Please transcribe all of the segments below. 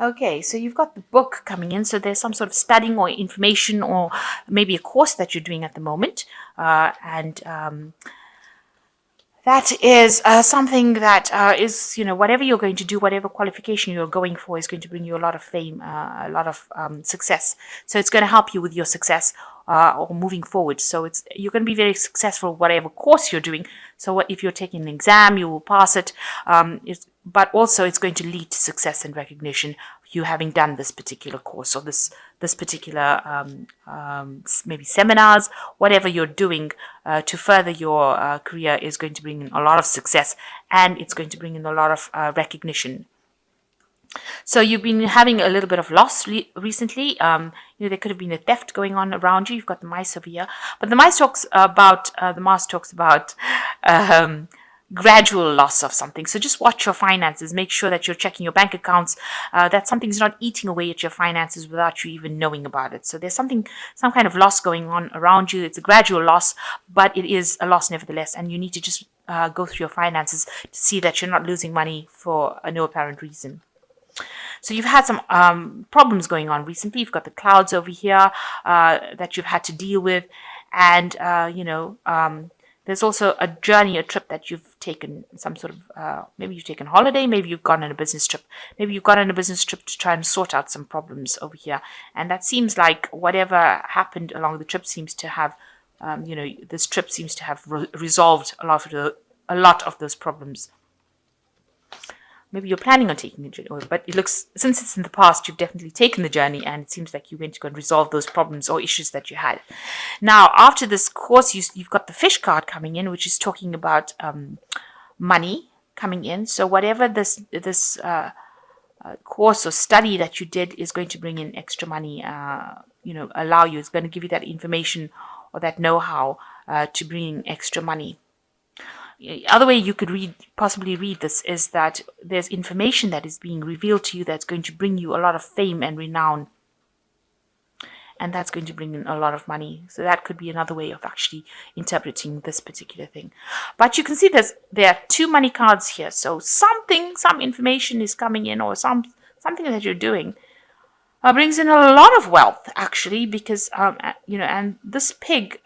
Okay, so you've got the book coming in. So there's some sort of studying or information or maybe a course that you're doing at the moment. And that is something that is, whatever you're going to do, whatever qualification you're going for is going to bring you a lot of fame, a lot of success. So it's going to help you with your success or moving forward. So you're going to be very successful whatever course you're doing. So if you're taking an exam, you will pass it. But also it's going to lead to success and recognition. You having done this particular course or this particular maybe seminars, whatever you're doing to further your career is going to bring in a lot of success, and it's going to bring in a lot of recognition. So you've been having a little bit of loss recently. There could have been a theft going on around you. You've got the mice over here, but the mouse talks about gradual loss of something. So just watch your finances. Make sure that you're checking your bank accounts. That something's not eating away at your finances without you even knowing about it. So there's some kind of loss going on around you. It's a gradual loss, but it is a loss nevertheless, and you need to just go through your finances to see that you're not losing money for no apparent reason. So you've had some problems going on recently. You've got the clouds over here that you've had to deal with. And, there's also a journey, a trip that you've taken, some sort of, maybe you've taken a holiday, maybe you've gone on a business trip. Maybe you've gone on a business trip to try and sort out some problems over here. And that seems like whatever happened along the trip seems to have, this trip seems to have resolved a lot of those problems. Maybe you're planning on taking a journey, but it looks, since it's in the past, you've definitely taken the journey, and it seems like you went to go and resolve those problems or issues that you had. Now, after this course, you've got the fish card coming in, which is talking about money coming in. So whatever this course or study that you did is going to bring in extra money, allow you, it's going to give you that information or that know-how to bring in extra money. The other way you could possibly read this is that there's information that is being revealed to you that's going to bring you a lot of fame and renown, and that's going to bring in a lot of money. So that could be another way of actually interpreting this particular thing. But you can see there are two money cards here. So some information is coming in, or something that you're doing brings in a lot of wealth, actually, because and this pig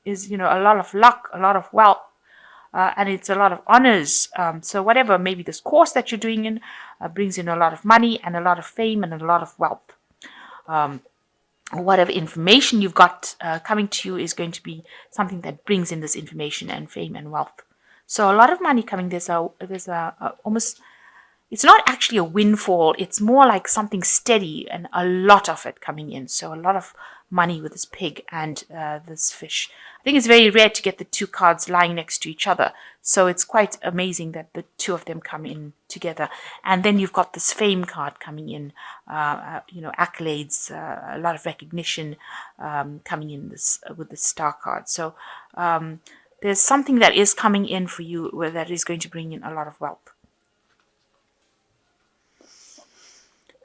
is a lot of luck, a lot of wealth. And it's a lot of honors. So whatever, maybe this course that you're doing in brings in a lot of money and a lot of fame and a lot of wealth. Whatever information you've got coming to you is going to be something that brings in this information and fame and wealth. So a lot of money coming. There's almost, it's not actually a windfall. It's more like something steady and a lot of it coming in. So a lot of money with this pig and this fish. I think it's very rare to get the two cards lying next to each other. So it's quite amazing that the two of them come in together. And then you've got this fame card coming in, accolades, a lot of recognition coming in with the star card. So there's something that is coming in for you that is going to bring in a lot of wealth.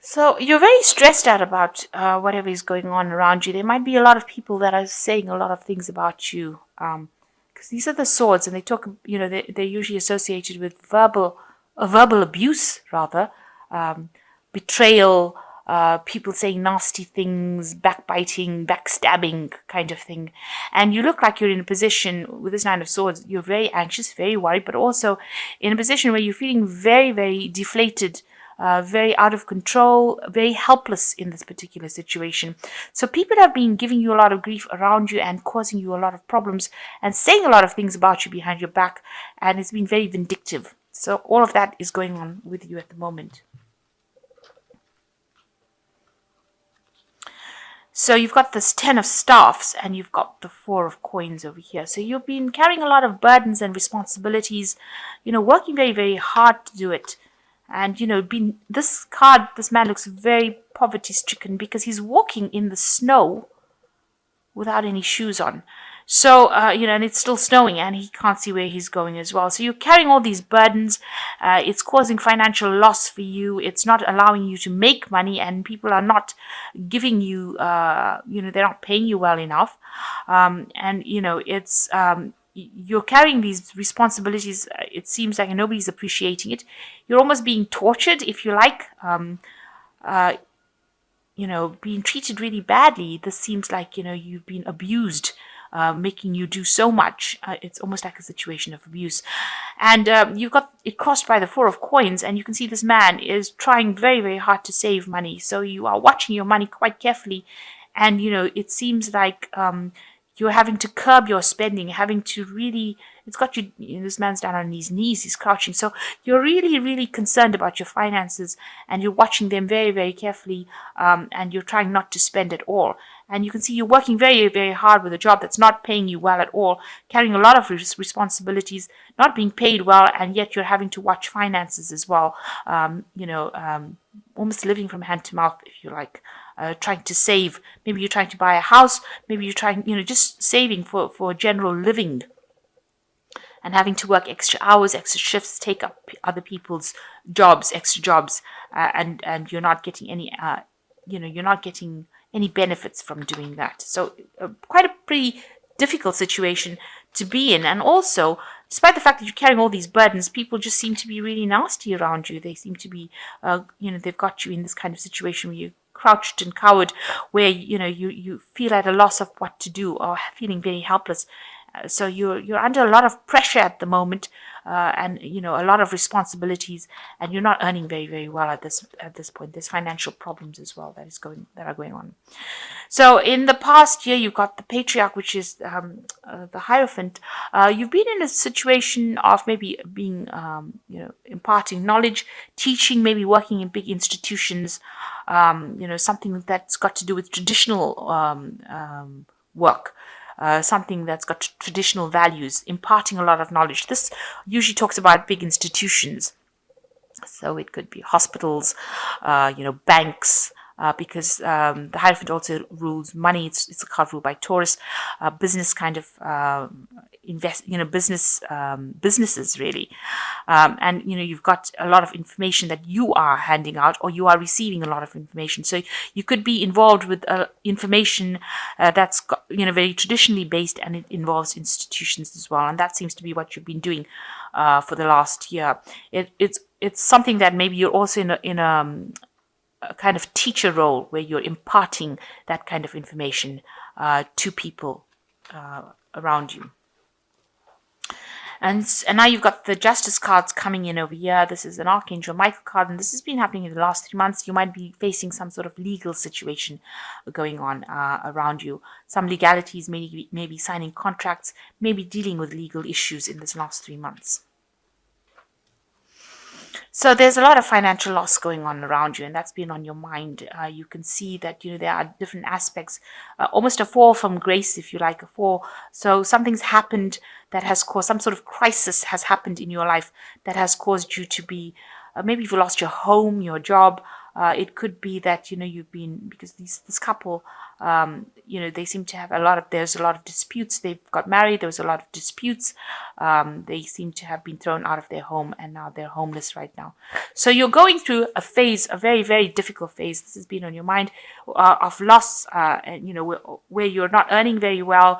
So you're very stressed out about whatever is going on around you. There might be a lot of people that are saying a lot of things about you, because these are the swords, and they talk. They're usually associated with verbal abuse, rather, betrayal, people saying nasty things, backbiting, backstabbing, kind of thing. And you look like you're in a position with this Nine of Swords. You're very anxious, very worried, but also in a position where you're feeling very, very deflated. Very out of control, very helpless in this particular situation. So people have been giving you a lot of grief around you and causing you a lot of problems and saying a lot of things about you behind your back, and it's been very vindictive. So all of that is going on with you at the moment. So you've got this 10 of staffs and you've got the 4 of coins over here. So you've been carrying a lot of burdens and responsibilities, working very, very hard to do it. And, this man looks very poverty-stricken because he's walking in the snow without any shoes on. So, and it's still snowing and he can't see where he's going as well. So you're carrying all these burdens. It's causing financial loss for you. It's not allowing you to make money, and people are not giving you, they're not paying you well enough. It's... you're carrying these responsibilities. It seems like nobody's appreciating it. You're almost being tortured, if you like. being treated really badly. This seems like, you've been abused, making you do so much. It's almost like a situation of abuse. And you've got it crossed by the Four of Coins, and you can see this man is trying very, very hard to save money. So you are watching your money quite carefully. And, it seems like you're having to curb your spending, having to really, it's got you, this man's down on his knees, he's crouching. So you're really, really concerned about your finances, and you're watching them very, very carefully, and you're trying not to spend at all. And you can see you're working very, very hard with a job that's not paying you well at all, carrying a lot of responsibilities, not being paid well, and yet you're having to watch finances as well. Almost living from hand to mouth, if you like. Trying to save. Maybe you're trying to buy a house. Maybe you're trying, just saving for general living, and having to work extra hours, extra shifts, take up other people's jobs, extra jobs, and you're not getting any, you're not getting any benefits from doing that. So quite a pretty difficult situation to be in. And also, despite the fact that you're carrying all these burdens, people just seem to be really nasty around you. They seem to be, they've got you in this kind of situation where you crouched and cowered, where you feel at a loss of what to do, or feeling very helpless. So you're under a lot of pressure at the moment, and a lot of responsibilities, and you're not earning very, very well at this point. There's financial problems as well that are going on. So in the past year, you've got the Patriarch, which is the Hierophant. You've been in a situation of maybe being, imparting knowledge, teaching, maybe working in big institutions. Something that's got to do with traditional work. Something that's got traditional values, imparting a lot of knowledge. This usually talks about big institutions. So it could be hospitals, banks, because the Hierophant also rules money. It's a card ruled by Taurus. Business kind of businesses really. And you've got a lot of information that you are handing out, or you are receiving a lot of information. So you could be involved with information that's got, very traditionally based, and it involves institutions as well. And that seems to be what you've been doing for the last year. It's something that maybe you're also in a kind of teacher role, where you're imparting that kind of information to people around you. And now you've got the Justice cards coming in over here. This is an Archangel Michael card, and this has been happening in the last 3 months. You might be facing some sort of legal situation going on around you. Some legalities, maybe signing contracts, maybe dealing with legal issues in this last 3 months. So there's a lot of financial loss going on around you, and that's been on your mind. You can see that there are different aspects, almost a fall from grace, if you like, a fall. So something's happened that has caused, some sort of crisis has happened in your life that has caused you to be, maybe you've lost your home, your job. It could be that you've been, because this couple, they seem to have there's a lot of disputes. They've got married, there was a lot of disputes. They seem to have been thrown out of their home, and now they're homeless right now. So you're going through a phase, a very, very difficult phase. This has been on your mind, of loss, and where you're not earning very well.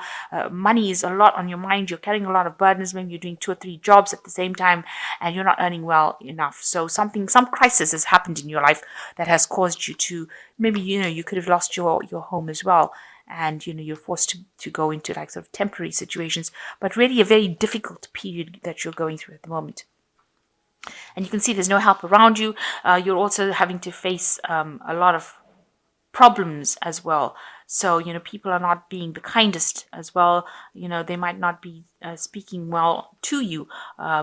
Money is a lot on your mind. You're carrying a lot of burdens. Maybe you're doing 2 or 3 jobs at the same time, and you're not earning well enough. So some crisis has happened in your life that has caused you to, maybe you could have lost your home as well, and you're forced to go into like sort of temporary situations, but really a very difficult period that you're going through at the moment. And you can see there's no help around you. You're also having to face a lot of problems as well. So, people are not being the kindest as well. They might not be speaking well to you,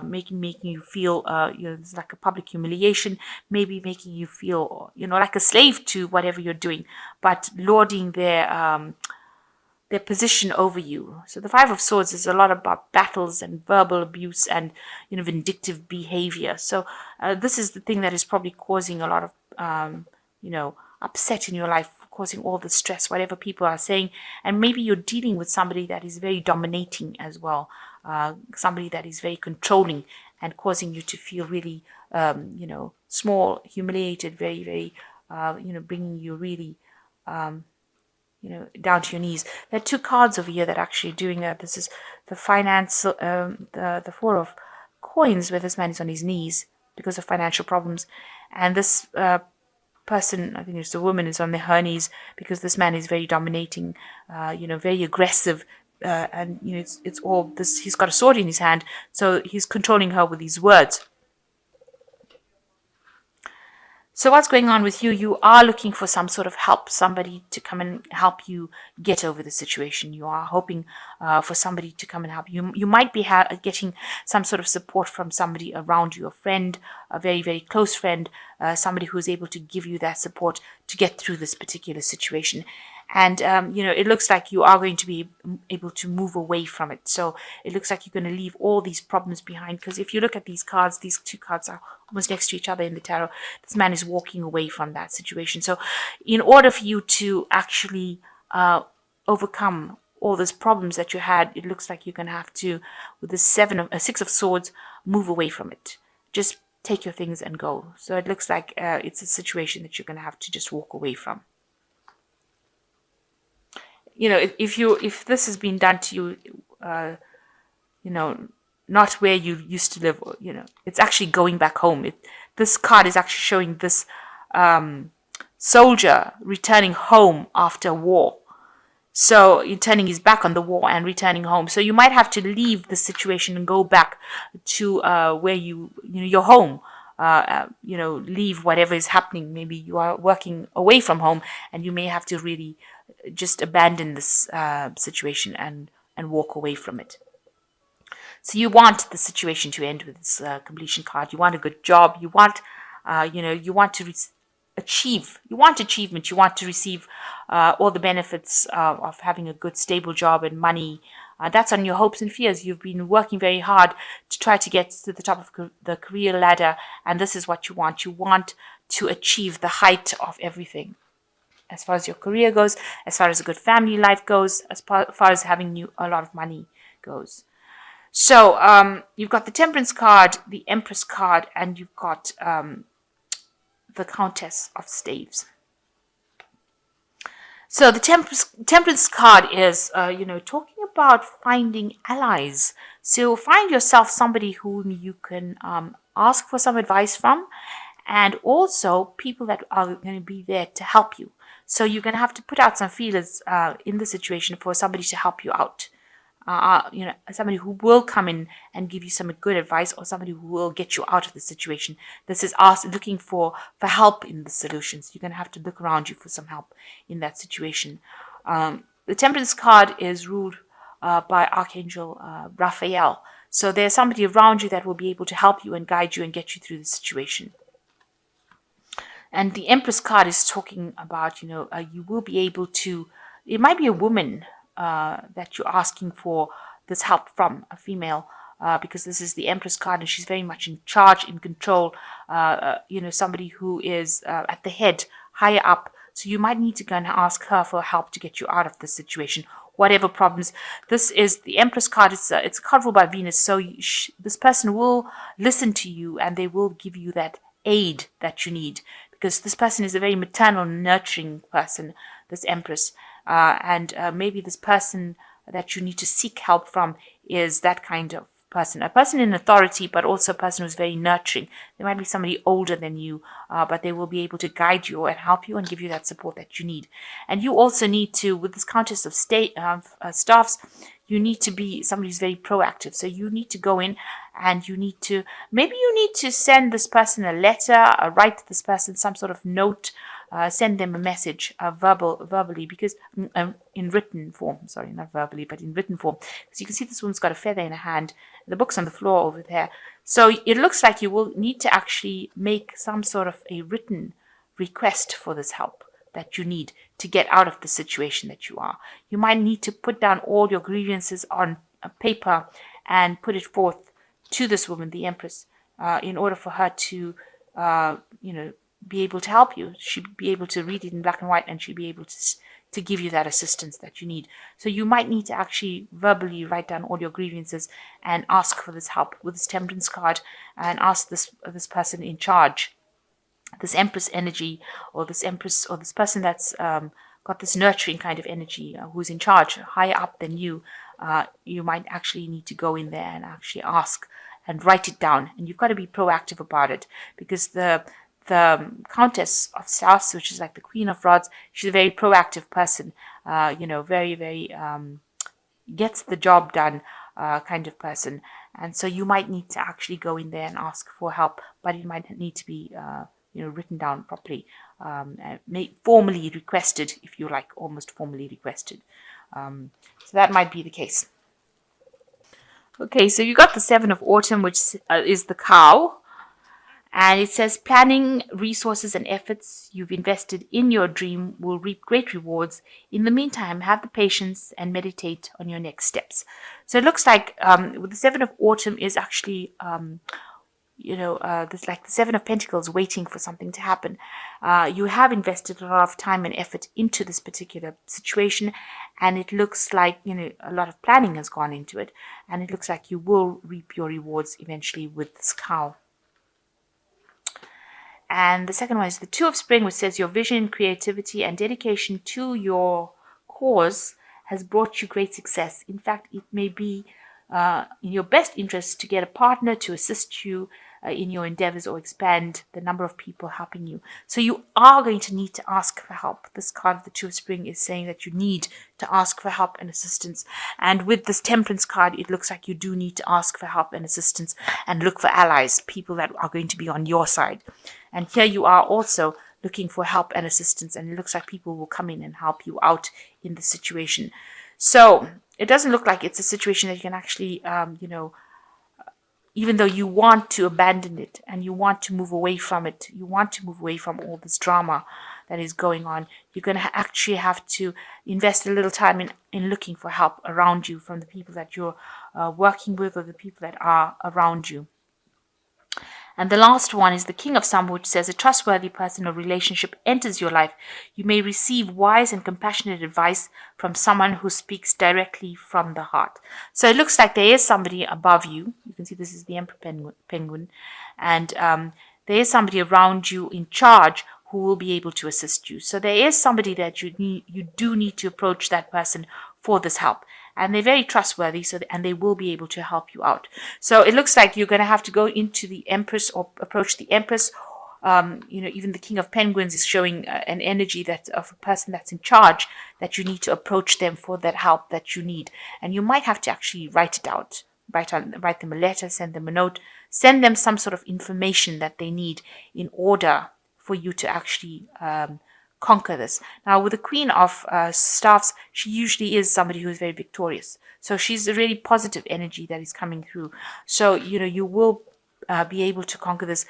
making you feel, it's like a public humiliation, maybe making you feel, like a slave to whatever you're doing, but lording their position over you. So the Five of Swords is a lot about battles and verbal abuse and, vindictive behavior. So this is the thing that is probably causing a lot of, upset in your life, causing all the stress, whatever people are saying. And maybe you're dealing with somebody that is very dominating as well, somebody that is very controlling and causing you to feel really, small, humiliated, very, very, bringing you really, down to your knees. There are 2 cards over here that are actually doing that. This is the finance, the Four of Coins, where this man is on his knees because of financial problems. And this person, I think it's the woman, is on her knees because this man is very dominating, very aggressive. And it's all this. He's got a sword in his hand, so he's controlling her with his words. So what's going on with you? You are looking for some sort of help, somebody to come and help you get over the situation. You are hoping for somebody to come and help you. You might be getting some sort of support from somebody around you, a friend, a very, very close friend, somebody who is able to give you that support to get through this particular situation. And, it looks like you are going to be able to move away from it. So it looks like you're going to leave all these problems behind. Because if you look at these cards, these two cards are almost next to each other in the tarot. This man is walking away from that situation. So in order for you to actually overcome all those problems that you had, it looks like you're going to have to, with the Six of Swords, move away from it. Just take your things and go. So it looks like it's a situation that you're going to have to just walk away from. If this has been done to you, not where you used to live, it's actually going back home. This card is actually showing this soldier returning home after war. So you're turning his back on the war and returning home. So you might have to leave the situation and go back to where your home. Leave whatever is happening. Maybe you are working away from home and you may have to really just abandon this situation and walk away from it. So you want the situation to end with this completion card. You want a good job. You want, you want to achieve. You want achievement. You want to receive all the benefits of having a good, stable job and money. That's on your hopes and fears. You've been working very hard to try to get to the top of the career ladder, and this is what you want. You want to achieve the height of everything. As far as your career goes, as far as a good family life goes, as far as having a lot of money goes. So you've got the Temperance card, the Empress card, and you've got the Countess of Staves. So the Temperance card is, talking about finding allies. So find yourself somebody whom you can ask for some advice from, and also people that are going to be there to help you. So you're going to have to put out some feelers in the situation for somebody to help you out. Somebody who will come in and give you some good advice, or somebody who will get you out of the situation. This is us looking for help in the solutions. You're going to have to look around you for some help in that situation. The Temperance card is ruled by Archangel Raphael. So there's somebody around you that will be able to help you and guide you and get you through the situation. And the Empress card is talking about, you will be able to, it might be a woman that you're asking for this help from, a female, because this is the Empress card and she's very much in charge, in control, somebody who is at the head, higher up. So you might need to go and ask her for help to get you out of this situation, whatever problems. This is the Empress card. It's a card ruled by Venus. So this person will listen to you and they will give you that aid that you need, because this person is a very maternal, nurturing person, this Empress. And maybe this person that you need to seek help from is that kind of person, a person in authority, but also a person who's very nurturing. There might be somebody older than you, but they will be able to guide you and help you and give you that support that you need. And you also need to, with this Countess of Staffs, you need to be somebody who's very proactive. So you need to go in and maybe you need to send this person a letter, write to this person some sort of note, send them a message, verbally, because in written form, sorry, not verbally, but in written form. Because you can see this woman's got a feather in her hand. The book's on the floor over there. So it looks like you will need to actually make some sort of a written request for this help that you need to get out of the situation that you are. You might need to put down all your grievances on a paper and put it forth to this woman, the Empress, in order for her to, be able to help you. She'll be able to read it in black and white, and she'll be able to give you that assistance that you need. So you might need to actually verbally write down all your grievances and ask for this help with this Temperance card, and ask this person in charge, this Empress energy, or this Empress, or this person that's got this nurturing kind of energy, who's in charge, higher up than you. You might actually need to go in there and actually ask and write it down. And you've got to be proactive about it, because the the Countess of Staffs, which is like the Queen of Rods, she's a very proactive person, very, very gets the job done kind of person. And so you might need to actually go in there and ask for help, but it might need to be written down properly, formally requested, if you like, almost formally requested. So that might be the case. Okay, so you got the Seven of Autumn, which is the cow. And it says, planning, resources, and efforts you've invested in your dream will reap great rewards. In the meantime, have the patience and meditate on your next steps. So it looks like with the Seven of Autumn is actually, there's like the Seven of Pentacles waiting for something to happen. You have invested a lot of time and effort into this particular situation, and it looks like, a lot of planning has gone into it, and it looks like you will reap your rewards eventually with this cow. And the second one is the Two of Spring, which says your vision, creativity, and dedication to your cause has brought you great success. In fact, it may be in your best interest to get a partner to assist you in your endeavors or expand the number of people helping you. So you are going to need to ask for help. This card of the Two of Spring is saying that you need to ask for help and assistance. And with this Temperance card, it looks like you do need to ask for help and assistance and look for allies, people that are going to be on your side. And here you are also looking for help and assistance, and it looks like people will come in and help you out in the situation. So it doesn't look like it's a situation that you can actually, even though you want to abandon it and you want to move away from it, you want to move away from all this drama that is going on, you're going to actually have to invest a little time in looking for help around you from the people that you're working with or the people that are around you. And the last one is the King of Samba, which says a trustworthy person or relationship enters your life. You may receive wise and compassionate advice from someone who speaks directly from the heart. So it looks like there is somebody above you. You can see this is the Emperor Penguin. And there is somebody around you in charge who will be able to assist you. So there is somebody that you do need to approach that person for this help. And they're very trustworthy, and they will be able to help you out. So it looks like you're going to have to go into the Empress or approach the Empress. Even the King of Penguins is showing an energy that of a person that's in charge, that you need to approach them for that help that you need. And you might have to actually write it out, write them a letter, send them a note, send them some sort of information that they need in order for you to actually conquer this. Now, with the Queen of Staffs, she usually is somebody who is very victorious. So she's a really positive energy that is coming through. So, you will be able to conquer this,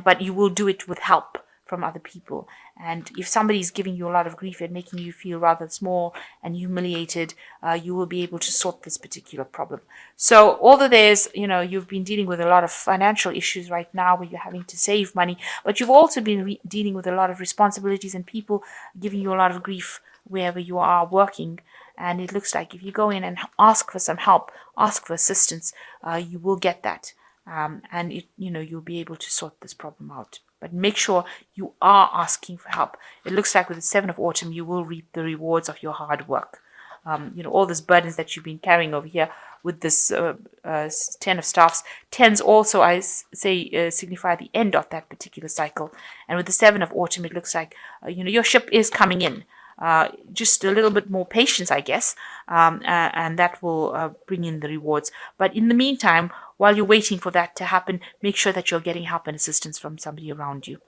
but you will do it with help from other people. And if somebody is giving you a lot of grief and making you feel rather small and humiliated, you will be able to sort this particular problem. So although there's, you've been dealing with a lot of financial issues right now where you're having to save money, but you've also been dealing with a lot of responsibilities and people giving you a lot of grief wherever you are working. And it looks like if you go in and ask for some help, ask for assistance, you will get that. And you'll be able to sort this problem out. But make sure you are asking for help. It looks like with the Seven of Autumn, you will reap the rewards of your hard work. All those burdens that you've been carrying over here with this Ten of Staffs. Tens also, I say, signify the end of that particular cycle. And with the Seven of Autumn, it looks like, your ship is coming in. Just a little bit more patience, I guess, and that will bring in the rewards. But in the meantime, while you're waiting for that to happen, make sure that you're getting help and assistance from somebody around you.